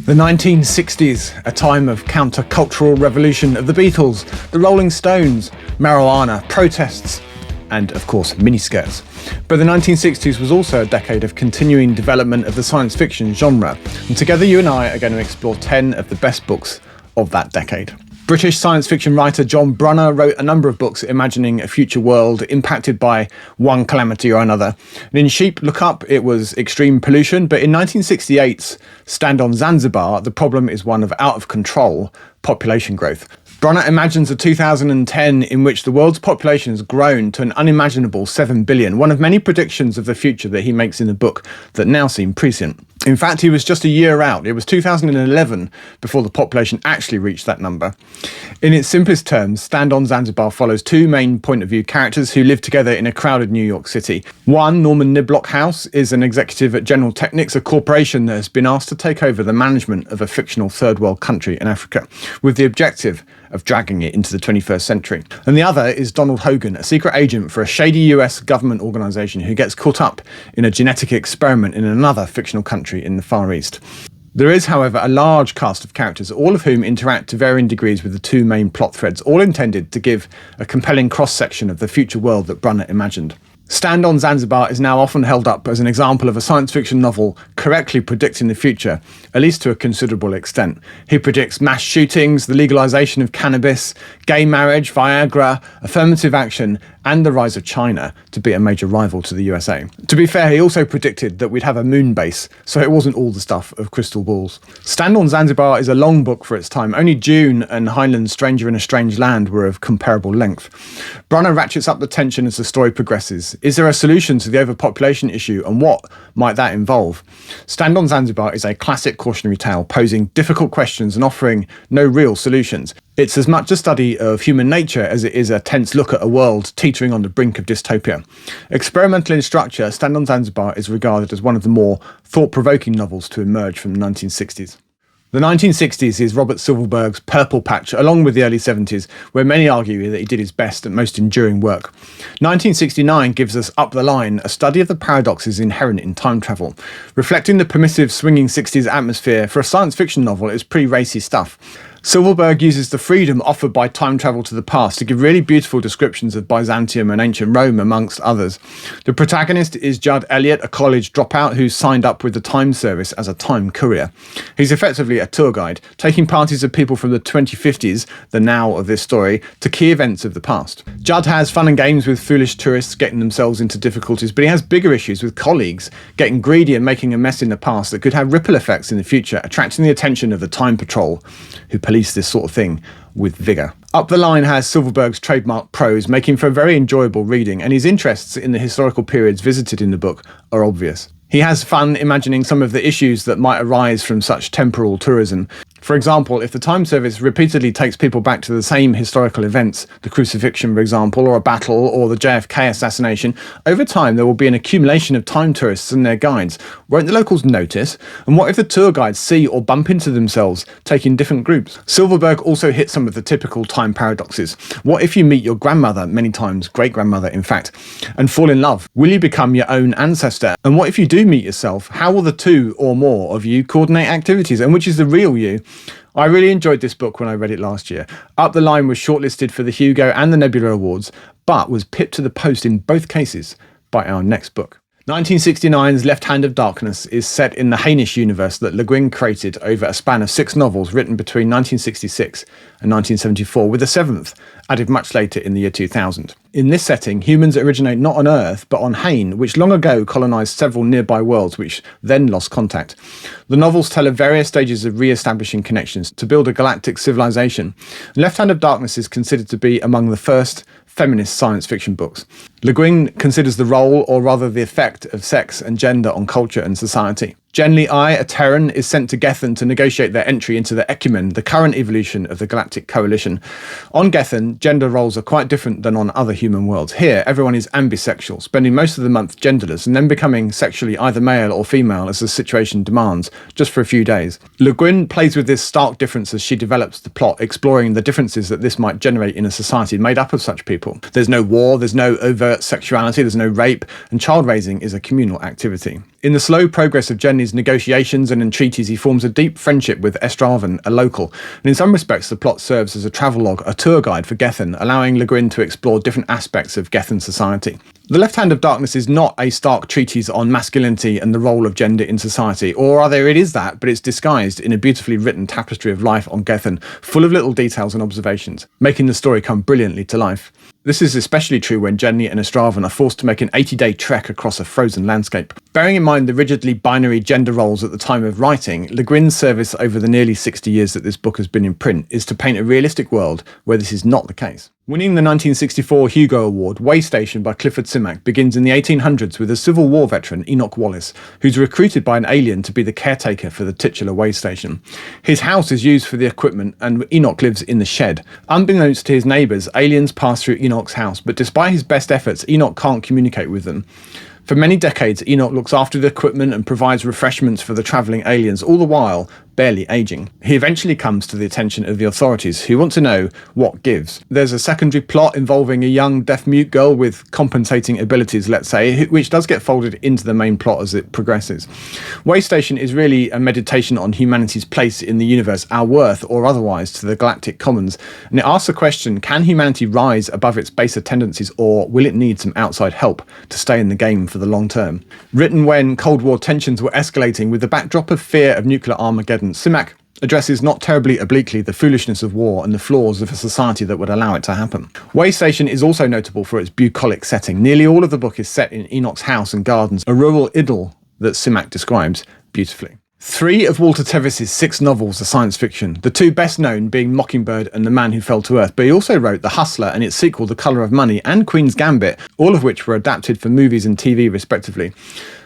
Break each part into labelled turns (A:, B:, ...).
A: The 1960s, a time of counter-cultural revolution of the Beatles, the Rolling Stones, marijuana, protests, and of course miniskirts. But the 1960s was also a decade of continuing development of the science fiction genre, and together you and I are going to explore 10 of the best books of that decade. British science fiction writer John Brunner wrote a number of books imagining a future world impacted by one calamity or another. And in Sheep, Look Up, it was extreme pollution, but in 1968's Stand on Zanzibar, the problem is one of out-of-control population growth. Brunner imagines a 2010 in which the world's population has grown to an unimaginable 7 billion, one of many predictions of the future that he makes in the book that now seem prescient. In fact, he was just a year out. It was 2011 before the population actually reached that number. In its simplest terms, Stand on Zanzibar follows two main point-of-view characters who live together in a crowded New York City. One, Norman Niblockhouse, is an executive at General Technics, a corporation that has been asked to take over the management of a fictional third world country in Africa, with the objective of dragging it into the 21st century. And the other is Donald Hogan, a secret agent for a shady US government organisation who gets caught up in a genetic experiment in another fictional country in the Far East. There is, however, a large cast of characters, all of whom interact to varying degrees with the two main plot threads, all intended to give a compelling cross-section of the future world that Brunner imagined. Stand on Zanzibar is now often held up as an example of a science fiction novel correctly predicting the future, at least to a considerable extent. He predicts mass shootings, the legalisation of cannabis, gay marriage, Viagra, affirmative action, and the rise of China to be a major rival to the USA. To be fair, he also predicted that we'd have a moon base, so it wasn't all the stuff of crystal balls. Stand on Zanzibar is a long book for its time. Only Dune and Heinlein's Stranger in a Strange Land were of comparable length. Brunner ratchets up the tension as the story progresses. Is there a solution to the overpopulation issue, and what might that involve? Stand on Zanzibar is a classic cautionary tale, posing difficult questions and offering no real solutions. It's as much a study of human nature as it is a tense look at a world teetering on the brink of dystopia. Experimental in structure, Stand on Zanzibar is regarded as one of the more thought-provoking novels to emerge from the 1960s. The 1960s is Robert Silverberg's purple patch, along with the early 70s, where many argue that he did his best and most enduring work. 1969 gives us Up the Line, a study of the paradoxes inherent in time travel. Reflecting the permissive, swinging 60s atmosphere, for a science fiction novel, it's pretty racy stuff. Silverberg uses the freedom offered by time travel to the past to give really beautiful descriptions of Byzantium and ancient Rome, amongst others. The protagonist is Judd Elliott, a college dropout who's signed up with the Time Service as a time courier. He's effectively a tour guide, taking parties of people from the 2050s, the now of this story, to key events of the past. Judd has fun and games with foolish tourists getting themselves into difficulties, but he has bigger issues with colleagues getting greedy and making a mess in the past that could have ripple effects in the future, attracting the attention of the Time Patrol, who police this sort of thing with vigour. Up the Line has Silverberg's trademark prose, making for a very enjoyable reading, and his interests in the historical periods visited in the book are obvious. He has fun imagining some of the issues that might arise from such temporal tourism. For example, if the Time Service repeatedly takes people back to the same historical events, the crucifixion, for example, or a battle, or the JFK assassination, over time there will be an accumulation of time tourists and their guides. Won't the locals notice? And what if the tour guides see or bump into themselves taking different groups? Silverberg also hits some of the typical time paradoxes. What if you meet your grandmother, many times great-grandmother in fact, and fall in love? Will you become your own ancestor? And what if you do meet yourself? How will the two or more of you coordinate activities? And which is the real you? I really enjoyed this book when I read it last year. Up the Line was shortlisted for the Hugo and the Nebula Awards, but was pipped to the post in both cases by our next book. 1969's Left Hand of Darkness is set in the Hainish universe that Le Guin created over a span of 6 novels written between 1966 and 1974, with the 7th added much later in the year 2000. In this setting, humans originate not on Earth, but on Hain, which long ago colonised several nearby worlds, which then lost contact. The novels tell of various stages of re-establishing connections to build a galactic civilization. Left Hand of Darkness is considered to be among the first feminist science fiction books. Le Guin considers the role, or rather the effect, of sex and gender on culture and society. Genly I, a Terran, is sent to Gethen to negotiate their entry into the Ecumen, the current evolution of the Galactic Coalition. On Gethen, gender roles are quite different than on other human worlds. Here, everyone is ambisexual, spending most of the month genderless and then becoming sexually either male or female as the situation demands, just for a few days. Le Guin plays with this stark difference as she develops the plot, exploring the differences that this might generate in a society made up of such people. There's no war, there's no overt sexuality, there's no rape, and child raising is a communal activity. In the slow progress of Jenny's negotiations and entreaties, he forms a deep friendship with Estraven, a local, and in some respects the plot serves as a travelogue, a tour guide for Gethin, allowing Le Guin to explore different aspects of Gethin society. The Left Hand of Darkness is not a stark treatise on masculinity and the role of gender in society, or rather it is that, but it's disguised in a beautifully written tapestry of life on Gethin, full of little details and observations, making the story come brilliantly to life. This is especially true when Jenny and Estraven are forced to make an 80-day trek across a frozen landscape. Bearing in mind the rigidly binary gender roles at the time of writing, Le Guin's service over the nearly 60 years that this book has been in print is to paint a realistic world where this is not the case. Winning the 1964 Hugo Award, Way Station by Clifford Simak begins in the 1800s with a Civil War veteran, Enoch Wallace, who's recruited by an alien to be the caretaker for the titular way station. His house is used for the equipment and Enoch lives in the shed. Unbeknownst to his neighbours, aliens pass through Enoch's house, but despite his best efforts, Enoch can't communicate with them. For many decades, Enoch looks after the equipment and provides refreshments for the travelling aliens, all the while barely aging. He eventually comes to the attention of the authorities, who want to know what gives. There's a secondary plot involving a young deaf-mute girl with compensating abilities, let's say, which does get folded into the main plot as it progresses. Way Station is really a meditation on humanity's place in the universe, our worth or otherwise to the galactic commons, and it asks the question, can humanity rise above its baser tendencies, or will it need some outside help to stay in the game for the long term? Written when Cold War tensions were escalating with the backdrop of fear of nuclear Armageddon, Simak addresses not terribly obliquely the foolishness of war and the flaws of a society that would allow it to happen. Way Station is also notable for its bucolic setting. Nearly all of the book is set in Enoch's house and gardens, a rural idyll that Simak describes beautifully. 3 of Walter Tevis's 6 novels are science fiction, the 2 best known being Mockingbird and The Man Who Fell to Earth, but he also wrote The Hustler and its sequel The Colour of Money and Queen's Gambit, all of which were adapted for movies and TV respectively.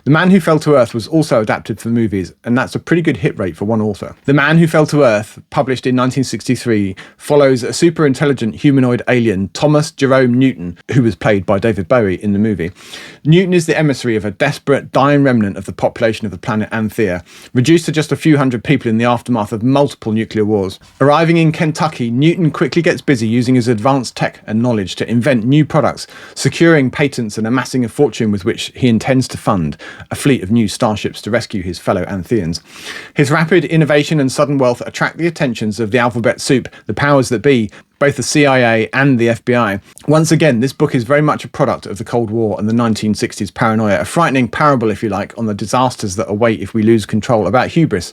A: The Man Who Fell to Earth was also adapted for movies, and that's a pretty good hit rate for one author. The Man Who Fell to Earth, published in 1963, follows a super-intelligent humanoid alien, Thomas Jerome Newton, who was played by David Bowie in the movie. Newton is the emissary of a desperate, dying remnant of the population of the planet Anthea, reduced to just a few hundred people in the aftermath of multiple nuclear wars. Arriving in Kentucky, Newton quickly gets busy using his advanced tech and knowledge to invent new products, securing patents and amassing a fortune with which he intends to fund a fleet of new starships to rescue his fellow Antheans. His rapid innovation and sudden wealth attract the attentions of the alphabet soup, the powers that be, both the CIA and the FBI. Once again, this book is very much a product of the Cold War and the 1960s paranoia, a frightening parable, if you like, on the disasters that await if we lose control, about hubris.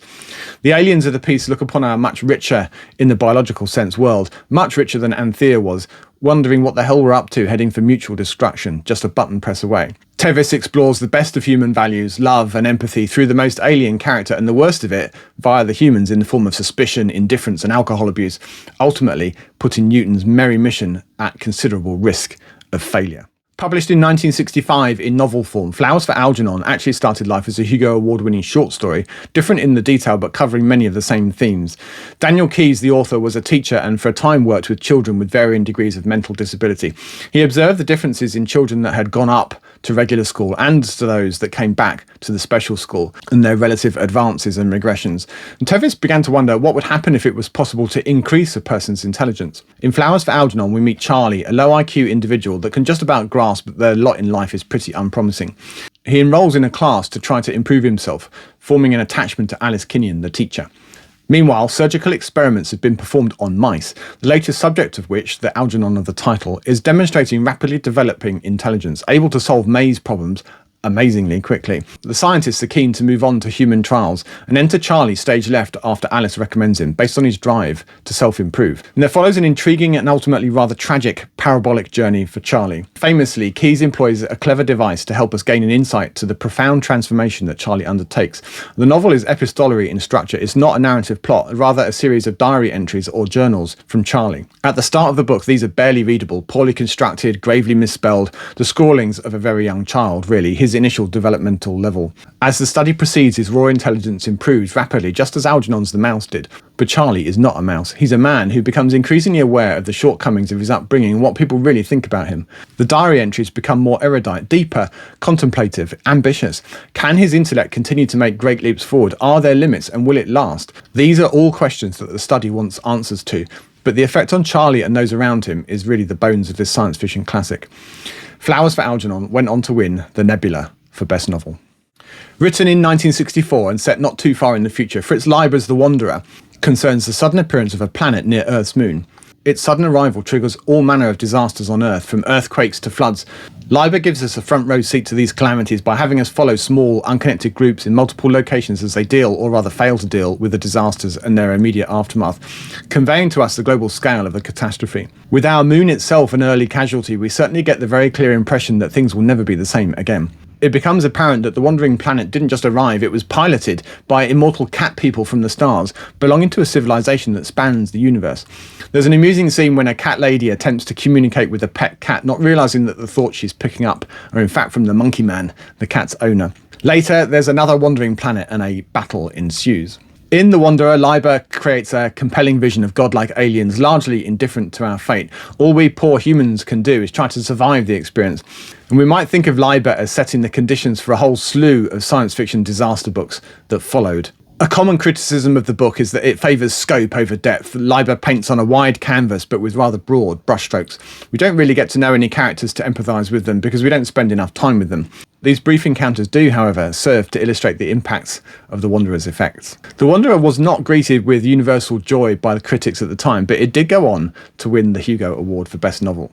A: The aliens of the piece look upon our much richer, in the biological sense, world, much richer than Anthea was, wondering what the hell we're up to, heading for mutual destruction, just a button press away. Tevis explores the best of human values, love and empathy, through the most alien character and the worst of it via the humans in the form of suspicion, indifference and alcohol abuse, ultimately putting Newton's merry mission at considerable risk of failure. Published in 1965 in novel form, Flowers for Algernon actually started life as a Hugo Award-winning short story, different in the detail but covering many of the same themes. Daniel Keyes, the author, was a teacher and for a time worked with children with varying degrees of mental disability. He observed the differences in children that had gone up to regular school and to those that came back to the special school and their relative advances and regressions. And Tevis began to wonder what would happen if it was possible to increase a person's intelligence. In Flowers for Algernon, we meet Charlie, a low IQ individual that can just about grasp that their lot in life is pretty unpromising. He enrolls in a class to try to improve himself, forming an attachment to Alice Kinnian, the teacher. Meanwhile, surgical experiments have been performed on mice, the latest subject of which, the Algernon of the title, is demonstrating rapidly developing intelligence, able to solve maze problems amazingly quickly. The scientists are keen to move on to human trials and enter Charlie stage left after Alice recommends him, based on his drive to self-improve. And there follows an intriguing and ultimately rather tragic parabolic journey for Charlie. Famously, Keyes employs a clever device to help us gain an insight to the profound transformation that Charlie undertakes. The novel is epistolary in structure. It's not a narrative plot, rather a series of diary entries or journals from Charlie. At the start of the book, these are barely readable, poorly constructed, gravely misspelled, the scrawlings of a very young child, really, his initial developmental level. As the study proceeds, his raw intelligence improves rapidly, just as Algernon's the mouse did. But Charlie is not a mouse. He's a man who becomes increasingly aware of the shortcomings of his upbringing and what people really think about him. The diary entries become more erudite, deeper, contemplative, ambitious. Can his intellect continue to make great leaps forward? Are there limits, and will it last? These are all questions that the study wants answers to, but the effect on Charlie and those around him is really the bones of this science fiction classic. Flowers for Algernon went on to win the Nebula for Best Novel. Written in 1964 and set not too far in the future, Fritz Leiber's The Wanderer concerns the sudden appearance of a planet near Earth's moon. Its sudden arrival triggers all manner of disasters on Earth, from earthquakes to floods. Leiber gives us a front row seat to these calamities by having us follow small, unconnected groups in multiple locations as they deal, or rather fail to deal, with the disasters and their immediate aftermath, conveying to us the global scale of the catastrophe. With our moon itself an early casualty, we certainly get the very clear impression that things will never be the same again. It becomes apparent that the wandering planet didn't just arrive, it was piloted by immortal cat people from the stars, belonging to a civilization that spans the universe. There's an amusing scene when a cat lady attempts to communicate with a pet cat, not realising that the thoughts she's picking up are in fact from the monkey man, the cat's owner. Later, there's another wandering planet and a battle ensues. In The Wanderer, Leiber creates a compelling vision of godlike aliens, largely indifferent to our fate. All we poor humans can do is try to survive the experience. And we might think of Leiber as setting the conditions for a whole slew of science fiction disaster books that followed. A common criticism of the book is that it favours scope over depth. Leiber paints on a wide canvas but with rather broad brushstrokes. We don't really get to know any characters to empathise with them because we don't spend enough time with them. These brief encounters do, however, serve to illustrate the impacts of The Wanderer's effects. The Wanderer was not greeted with universal joy by the critics at the time, but it did go on to win the Hugo Award for Best Novel.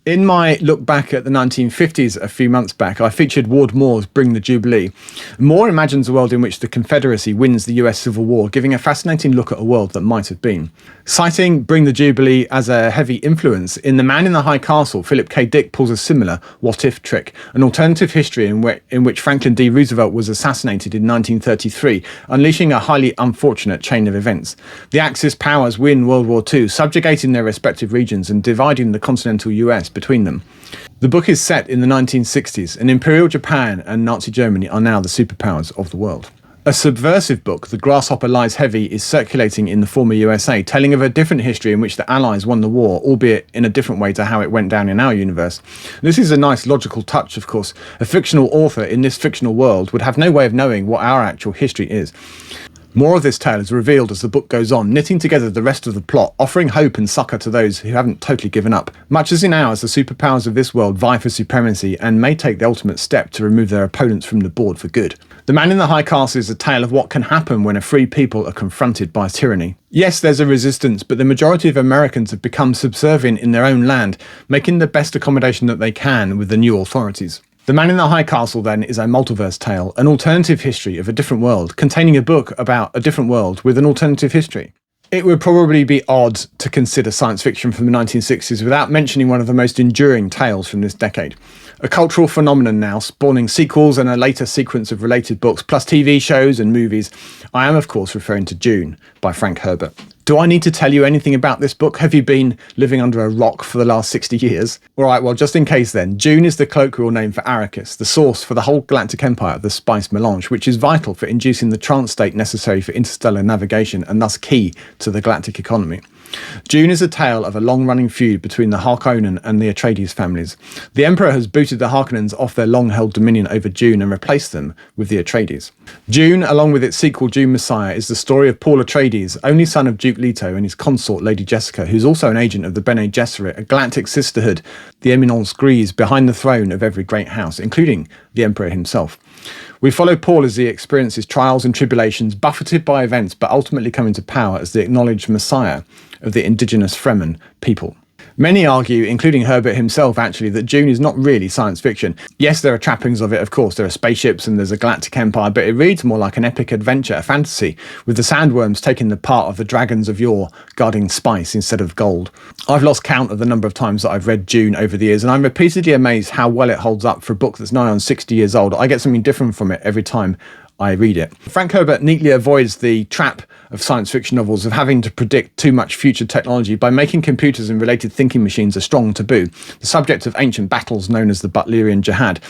A: In my look back at the 1950s a few months back, I featured Ward Moore's Bring the Jubilee. Moore imagines a world in which the Confederacy wins the US Civil War, giving a fascinating look at a world that might have been. Citing Bring the Jubilee as a heavy influence, in The Man in the High Castle, Philip K. Dick pulls a similar what-if trick, an alternative history in which Franklin D. Roosevelt was assassinated in 1933, unleashing a highly unfortunate chain of events. The Axis powers win World War II, subjugating their respective regions and dividing the continental US between them. The book is set in the 1960s, and Imperial Japan and Nazi Germany are now the superpowers of the world. A subversive book, The Grasshopper Lies Heavy, is circulating in the former USA, telling of a different history in which the Allies won the war, albeit in a different way to how it went down in our universe. This is a nice logical touch, of course. A fictional author in this fictional world would have no way of knowing what our actual history is. More of this tale is revealed as the book goes on, knitting together the rest of the plot, offering hope and succour to those who haven't totally given up. Much as in ours, the superpowers of this world vie for supremacy and may take the ultimate step to remove their opponents from the board for good. The Man in the High Castle is a tale of what can happen when a free people are confronted by tyranny. Yes, there's a resistance, but the majority of Americans have become subservient in their own land, making the best accommodation that they can with the new authorities. The Man in the High Castle, then, is a multiverse tale, an alternative history of a different world, containing a book about a different world with an alternative history. It would probably be odd to consider science fiction from the 1960s without mentioning one of the most enduring tales from this decade. A cultural phenomenon now, spawning sequels and a later sequence of related books, plus TV shows and movies. I am, of course, referring to Dune by Frank Herbert. Do I need to tell you anything about this book? Have you been living under a rock for the last 60 years? All right, well, just in case then, Dune is the colloquial name for Arrakis, the source for the whole galactic empire of the spice melange, which is vital for inducing the trance state necessary for interstellar navigation and thus key to the galactic economy. Dune is a tale of a long-running feud between the Harkonnen and the Atreides families. The Emperor has booted the Harkonnens off their long-held dominion over Dune and replaced them with the Atreides. Dune, along with its sequel Dune Messiah, is the story of Paul Atreides, only son of Duke Leto, and his consort Lady Jessica, who's also an agent of the Bene Gesserit, a galactic sisterhood, the Eminence Grise, behind the throne of every great house, including the Emperor himself. We follow Paul as he experiences trials and tribulations, buffeted by events, but ultimately coming to power as the acknowledged messiah of the indigenous Fremen people. Many argue, including Herbert himself actually, that Dune is not really science fiction. Yes, there are trappings of it, of course. There are spaceships and there's a galactic empire, but it reads more like an epic adventure, a fantasy, with the sandworms taking the part of the dragons of yore, guarding spice instead of gold. I've lost count of the number of times that I've read Dune over the years, and I'm repeatedly amazed how well it holds up for a book that's nigh on 60 years old. I get something different from it every time I read it. Frank Herbert neatly avoids the trap of science fiction novels of having to predict too much future technology by making computers and related thinking machines a strong taboo, the subject of ancient battles known as the Butlerian Jihad.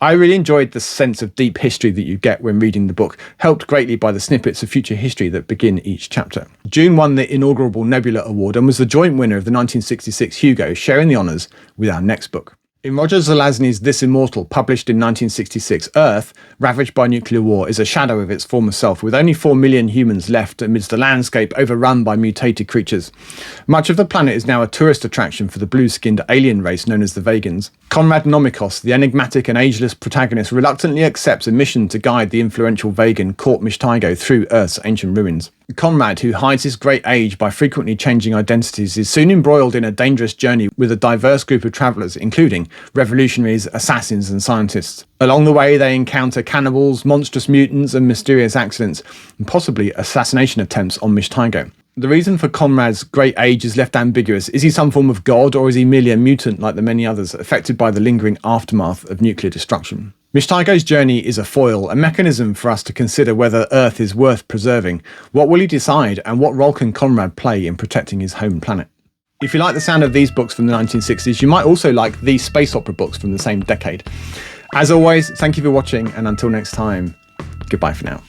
A: I really enjoyed the sense of deep history that you get when reading the book, helped greatly by the snippets of future history that begin each chapter. Dune won the inaugural Nebula Award and was the joint winner of the 1966 Hugo, sharing the honours with our next book. In Roger Zelazny's This Immortal, published in 1966, Earth, ravaged by nuclear war, is a shadow of its former self, with only 4 million humans left amidst a landscape overrun by mutated creatures. Much of the planet is now a tourist attraction for the blue-skinned alien race known as the Vegans. Conrad Nomikos, the enigmatic and ageless protagonist, reluctantly accepts a mission to guide the influential Vegan Court Mishtaigo through Earth's ancient ruins. Conrad, who hides his great age by frequently changing identities, is soon embroiled in a dangerous journey with a diverse group of travellers, including revolutionaries, assassins and scientists. Along the way, they encounter cannibals, monstrous mutants and mysterious accidents, and possibly assassination attempts on Mishtaigo. The reason for Conrad's great age is left ambiguous. Is he some form of god, or is he merely a mutant like the many others, affected by the lingering aftermath of nuclear destruction? Mishtaigo's journey is a foil, a mechanism for us to consider whether Earth is worth preserving. What will he decide, and what role can Conrad play in protecting his home planet? If you like the sound of these books from the 1960s, you might also like these space opera books from the same decade. As always, thank you for watching, and until next time, goodbye for now.